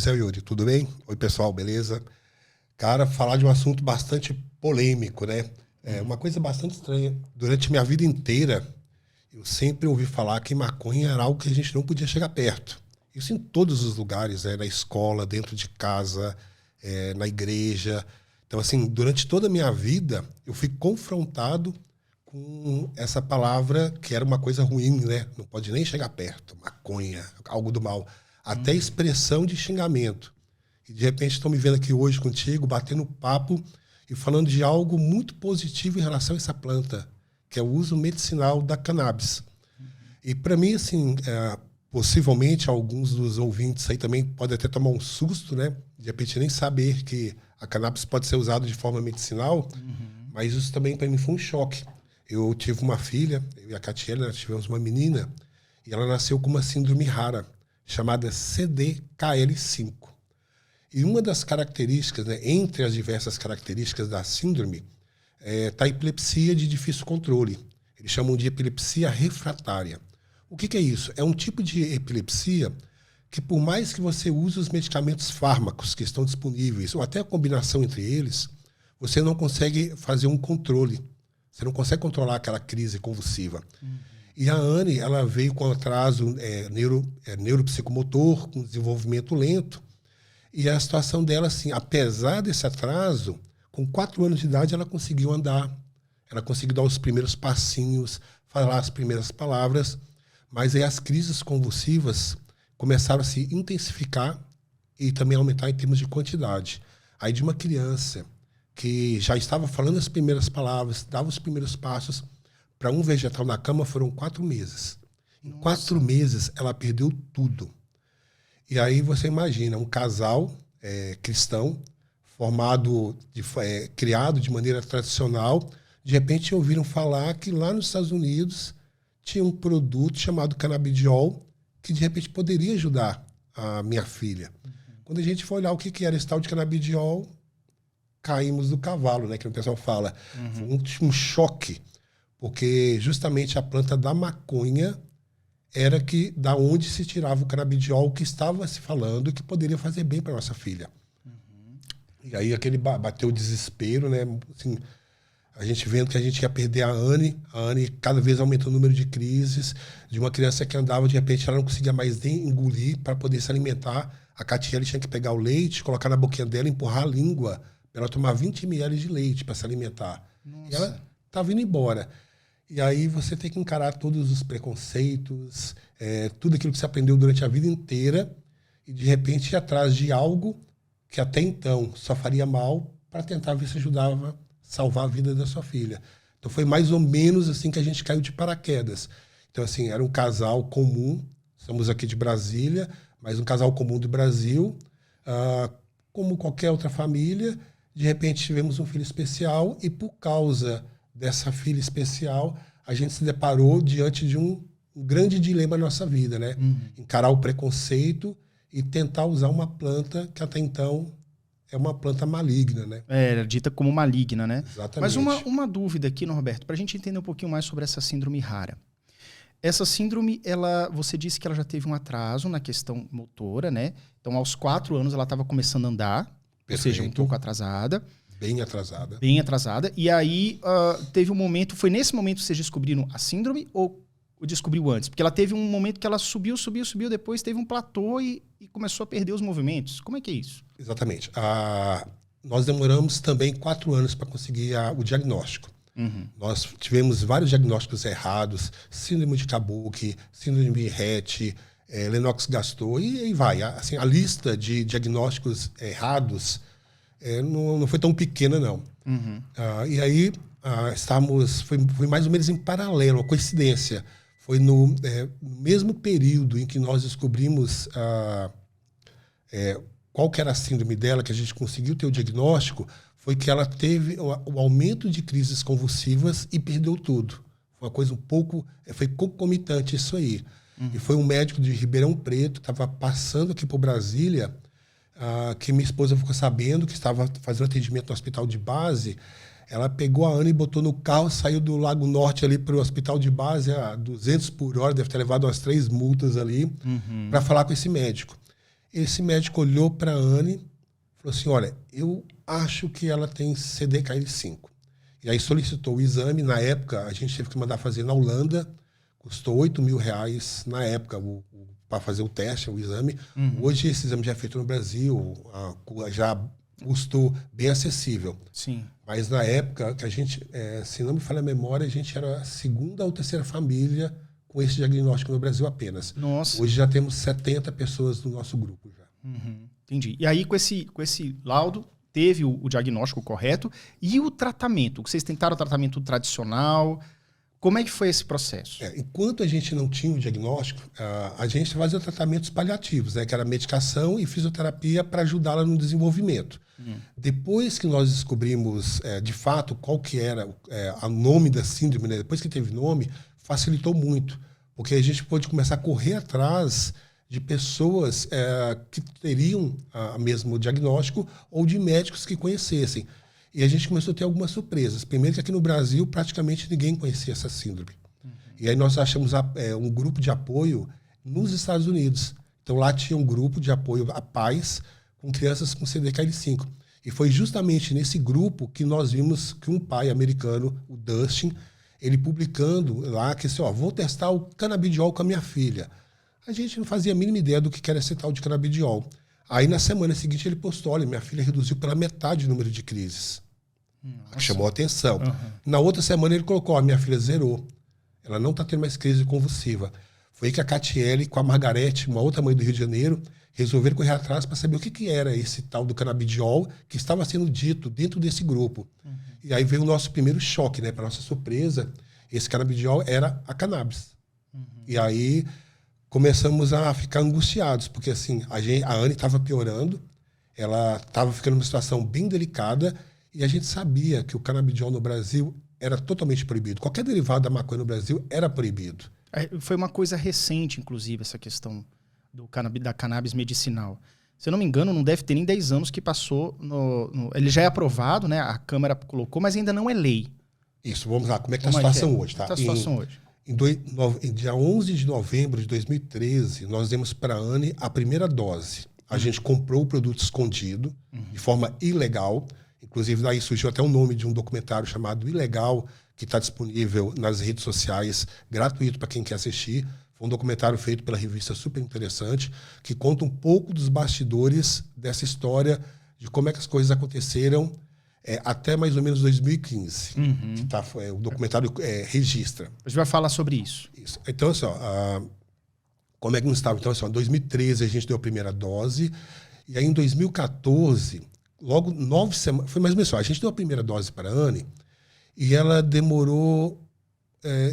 Oi, Yuri, tudo bem? Oi, pessoal, beleza? Cara, falar de um assunto bastante polêmico, né? É uma coisa bastante estranha. Durante minha vida inteira, eu sempre ouvi falar que maconha era algo que a gente não podia chegar perto. Isso em todos os lugares, né? Na escola, dentro de casa, na igreja. Então, assim, durante toda a minha vida, eu fui confrontado com essa palavra que era uma coisa ruim, né? Não pode nem chegar perto. Maconha, algo do mal. Até expressão de xingamento. E de repente estou me vendo aqui hoje contigo, batendo papo e falando de algo muito positivo em relação a essa planta, que é o uso medicinal da cannabis. E para mim, assim, possivelmente alguns dos ouvintes aí também podem até tomar um susto, né? De repente nem saber que a cannabis pode ser usada de forma medicinal, mas isso também para mim foi um choque. Eu tive uma filha, eu e a Catiele, nós tivemos uma menina, e ela nasceu com uma síndrome rara, chamada CDKL5. E uma das características, né, entre as diversas características da síndrome, está a epilepsia de difícil controle. Eles chamam de epilepsia refratária. O que é isso? É um tipo de epilepsia que, por mais que você use os medicamentos fármacos que estão disponíveis, ou até a combinação entre eles, você não consegue fazer um controle. Você não consegue controlar aquela crise convulsiva. E a Anne, ela veio com atraso neuropsicomotor, com desenvolvimento lento. E a situação dela, assim, apesar desse atraso, com 4 anos de idade, ela conseguiu andar. Ela conseguiu dar os primeiros passinhos, falar as primeiras palavras. Mas aí as crises convulsivas começaram a se intensificar e também aumentar em termos de quantidade. Aí de uma criança que já estava falando as primeiras palavras, dava os primeiros passos, para um vegetal na cama foram 4 meses. Em 4 meses, ela perdeu tudo. E aí você imagina, um casal cristão, formado, criado de maneira tradicional, de repente ouviram falar que lá nos Estados Unidos tinha um produto chamado canabidiol que de repente poderia ajudar a minha filha. Quando a gente foi olhar o que era esse tal de canabidiol, caímos do cavalo, né, que o pessoal fala. Foi um choque, porque justamente a planta da maconha era que da onde se tirava o canabidiol que estava se falando que poderia fazer bem para nossa filha. E aí aquele bateu o desespero, né? Assim, a gente vendo que a gente ia perder a Anne cada vez aumentando o número de crises, de uma criança que andava, de repente ela não conseguia mais nem engolir para poder se alimentar. A Catiele tinha que pegar o leite, colocar na boquinha dela, empurrar a língua para ela tomar 20 ml de leite para se alimentar. Nossa. E ela estava indo embora. E aí você tem que encarar todos os preconceitos, tudo aquilo que você aprendeu durante a vida inteira e, de repente, ir atrás de algo que até então só faria mal para tentar ver se ajudava a salvar a vida da sua filha. Então foi mais ou menos assim que a gente caiu de paraquedas. Então, assim, era um casal comum, estamos aqui de Brasília, mas um casal comum do Brasil, como qualquer outra família, de repente tivemos um filho especial e por causa dessa filha especial, a gente se deparou diante de um grande dilema na nossa vida, né? Encarar o preconceito e tentar usar uma planta que até então é uma planta maligna, né? Era dita como maligna, né? Exatamente. Mas uma dúvida aqui, Norberto, para a gente entender um pouquinho mais sobre essa síndrome rara. Essa síndrome, você disse que ela já teve um atraso na questão motora, né? Então, aos 4 anos, ela estava começando a andar, Perfeito. Ou seja, um pouco atrasada. Bem atrasada. Bem atrasada. E aí, teve um momento, foi nesse momento que vocês descobriram a síndrome ou descobriu antes? Porque ela teve um momento que ela subiu, depois teve um platô e começou a perder os movimentos. Como é que é isso? Exatamente. Nós demoramos também 4 anos para conseguir o diagnóstico. Nós tivemos vários diagnósticos errados, síndrome de Kabuki, síndrome de Rett, Lennox-Gastaut, e aí vai. Assim, a lista de diagnósticos errados não foi tão pequena, não. E aí foi mais ou menos em paralelo, uma coincidência. Foi no mesmo período em que nós descobrimos qual que era a síndrome dela, que a gente conseguiu ter o diagnóstico, foi que ela teve o aumento de crises convulsivas e perdeu tudo. Foi uma coisa foi concomitante isso aí. E foi um médico de Ribeirão Preto, que estava passando aqui por Brasília, que minha esposa ficou sabendo que estava fazendo atendimento no hospital de base. Ela pegou a Ana e botou no carro, saiu do Lago Norte ali para o hospital de base a 200 por hora, deve ter levado umas 3 multas ali, para falar com esse médico. Esse médico olhou para a Anne e falou assim, olha, eu acho que ela tem CDKL5. E aí solicitou o exame. Na época, a gente teve que mandar fazer na Holanda. Custou R$ 8.000 na época para fazer o teste, o exame. Hoje esse exame já é feito no Brasil, já custou bem acessível. Sim. Mas na época que a gente, se não me falha a memória, a gente era a segunda ou terceira família com esse diagnóstico no Brasil apenas. Nossa. Hoje já temos 70 pessoas no nosso grupo já. Entendi. E aí com esse laudo teve o diagnóstico correto e o tratamento. Vocês tentaram o tratamento tradicional? Como é que foi esse processo? Enquanto a gente não tinha o diagnóstico, a gente fazia tratamentos paliativos, né, que era medicação e fisioterapia para ajudá-la no desenvolvimento. Depois que nós descobrimos, de fato, qual que era o nome da síndrome, né, depois que teve nome, facilitou muito, porque a gente pôde começar a correr atrás de pessoas que teriam o mesmo diagnóstico ou de médicos que conhecessem. E a gente começou a ter algumas surpresas. Primeiro que aqui no Brasil praticamente ninguém conhecia essa síndrome. E aí nós achamos um grupo de apoio nos Estados Unidos. Então lá tinha um grupo de apoio a pais com crianças com CDKL5. E foi justamente nesse grupo que nós vimos que um pai americano, o Dustin, ele publicando lá que assim, vou testar o canabidiol com a minha filha. A gente não fazia a mínima ideia do que era esse tal de canabidiol. Aí, na semana seguinte, ele postou, olha, minha filha reduziu pela metade o número de crises. Chamou a atenção. Na outra semana, ele colocou, minha filha zerou. Ela não está tendo mais crise convulsiva. Foi aí que a Catiele, com a Margarete, uma outra mãe do Rio de Janeiro, resolveram correr atrás para saber o que era esse tal do canabidiol que estava sendo dito dentro desse grupo. E aí veio o nosso primeiro choque, né? Para nossa surpresa, esse canabidiol era a cannabis. E aí começamos a ficar angustiados, porque assim, a Anne estava piorando, ela estava ficando numa situação bem delicada e a gente sabia que o canabidiol no Brasil era totalmente proibido. Qualquer derivado da maconha no Brasil era proibido. Foi uma coisa recente, inclusive, essa questão da cannabis medicinal. Se eu não me engano, não deve ter nem 10 anos que passou. Ele já é aprovado, né? A Câmara colocou, mas ainda não é lei. Isso, vamos lá. Como é que está a situação hoje? Tá? Como é que está a situação hoje? Em dia 11 de novembro de 2013, nós demos para a Anne a primeira dose. A gente comprou o produto escondido, de forma ilegal. Inclusive, daí surgiu até o nome de um documentário chamado Ilegal, que está disponível nas redes sociais, gratuito para quem quer assistir. Foi um documentário feito pela revista super interessante, que conta um pouco dos bastidores dessa história, de como é que as coisas aconteceram até mais ou menos 2015. Que o documentário registra. A gente vai falar sobre isso. Então, assim, como é que não estava? Então, assim, em 2013 a gente deu a primeira dose, e aí em 2014, logo 9 semanas, foi mais ou menos a gente deu a primeira dose para a Anne, e ela demorou,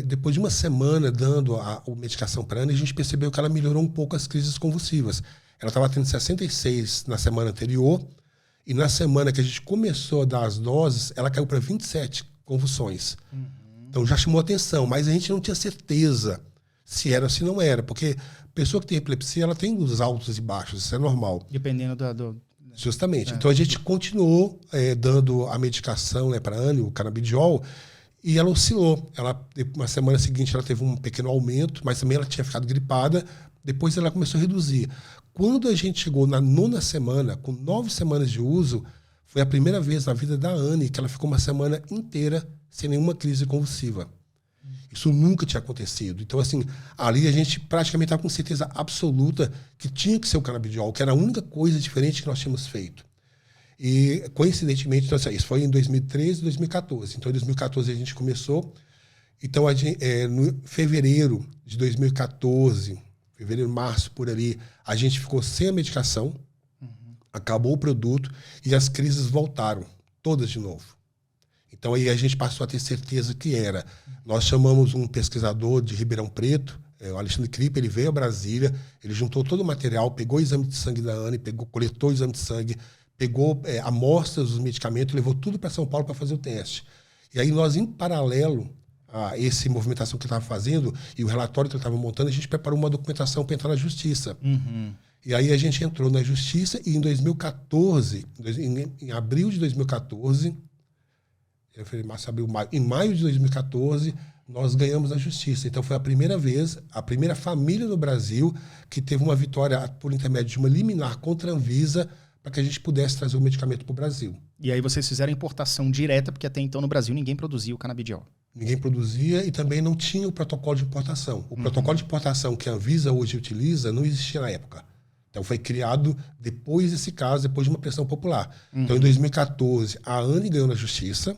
depois de uma semana dando a medicação para a Anne, a gente percebeu que ela melhorou um pouco as crises convulsivas. Ela estava tendo 66 na semana anterior, e na semana que a gente começou a dar as doses, ela caiu para 27 convulsões. Então já chamou atenção, mas a gente não tinha certeza se era ou se não era, porque a pessoa que tem epilepsia, ela tem os altos e baixos, isso é normal. Dependendo Justamente. Então a gente continuou dando a medicação, né, para a Anne, o canabidiol, e ela oscilou. Na semana seguinte ela teve um pequeno aumento, mas também ela tinha ficado gripada, depois ela começou a reduzir. Quando a gente chegou na 9ª semana, com 9 semanas de uso, foi a primeira vez na vida da Anne que ela ficou uma semana inteira sem nenhuma crise convulsiva. Isso nunca tinha acontecido. Então, assim, ali a gente praticamente estava com certeza absoluta que tinha que ser o canabidiol, que era a única coisa diferente que nós tínhamos feito. E, coincidentemente, então, assim, isso foi em 2013 e 2014. Então, em 2014 a gente começou. Então, no fevereiro de 2014, fevereiro, março, por ali, a gente ficou sem a medicação, acabou o produto e as crises voltaram, todas de novo. Então aí a gente passou a ter certeza que era. Nós chamamos um pesquisador de Ribeirão Preto, o Alexandre Kripp, ele veio a Brasília, ele juntou todo o material, pegou o exame de sangue da Anne, coletou o exame de sangue, pegou amostras dos medicamentos, levou tudo para São Paulo para fazer o teste. E aí nós, em paralelo a essa movimentação que ele estava fazendo e o relatório que ele estava montando, a gente preparou uma documentação para entrar na Justiça. E aí a gente entrou na Justiça e em 2014, em abril de 2014, em maio de 2014, nós ganhamos na justiça. Então foi a primeira vez, a primeira família no Brasil que teve uma vitória por intermédio de uma liminar contra a Anvisa para que a gente pudesse trazer o medicamento para o Brasil. E aí vocês fizeram importação direta, porque até então no Brasil ninguém produzia o canabidiol. Ninguém produzia e também não tinha o protocolo de importação. O protocolo de importação que a Anvisa hoje utiliza não existia na época. Então foi criado depois desse caso, depois de uma pressão popular. Então em 2014 a ANI ganhou na justiça,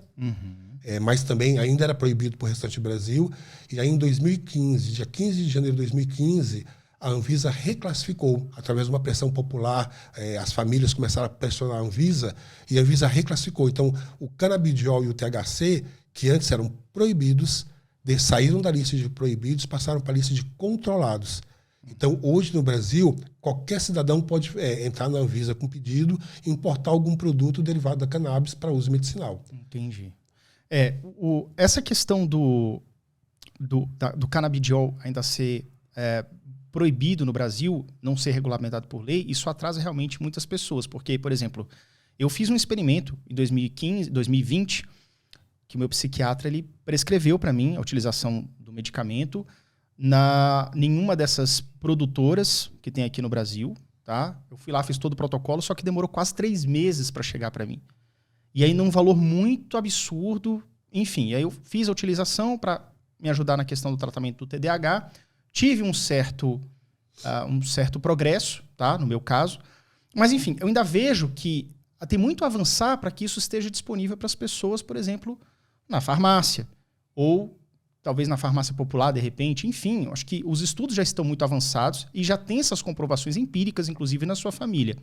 mas também ainda era proibido para o restante do Brasil. E aí em 2015, dia 15 de janeiro de 2015, a Anvisa reclassificou, através de uma pressão popular, as famílias começaram a pressionar a Anvisa, e a Anvisa reclassificou. Então, o canabidiol e o THC, que antes eram proibidos, saíram da lista de proibidos, passaram para a lista de controlados. Então, hoje no Brasil, qualquer cidadão pode entrar na Anvisa com pedido e importar algum produto derivado da cannabis para uso medicinal. Entendi. Essa questão do canabidiol ainda ser proibido no Brasil, não ser regulamentado por lei, isso atrasa realmente muitas pessoas. Porque, por exemplo, eu fiz um experimento em 2020, que o meu psiquiatra ele prescreveu para mim a utilização do medicamento nenhuma dessas produtoras que tem aqui no Brasil. Tá? Eu fui lá, fiz todo o protocolo, só que demorou quase 3 meses para chegar para mim. E aí num valor muito absurdo. Enfim, aí eu fiz a utilização para me ajudar na questão do tratamento do TDAH. Tive um certo progresso, tá? No meu caso. Mas, enfim, eu ainda vejo que tem muito a avançar para que isso esteja disponível para as pessoas, por exemplo, na farmácia. Ou talvez na farmácia popular, de repente. Enfim, eu acho que os estudos já estão muito avançados e já tem essas comprovações empíricas, inclusive na sua família.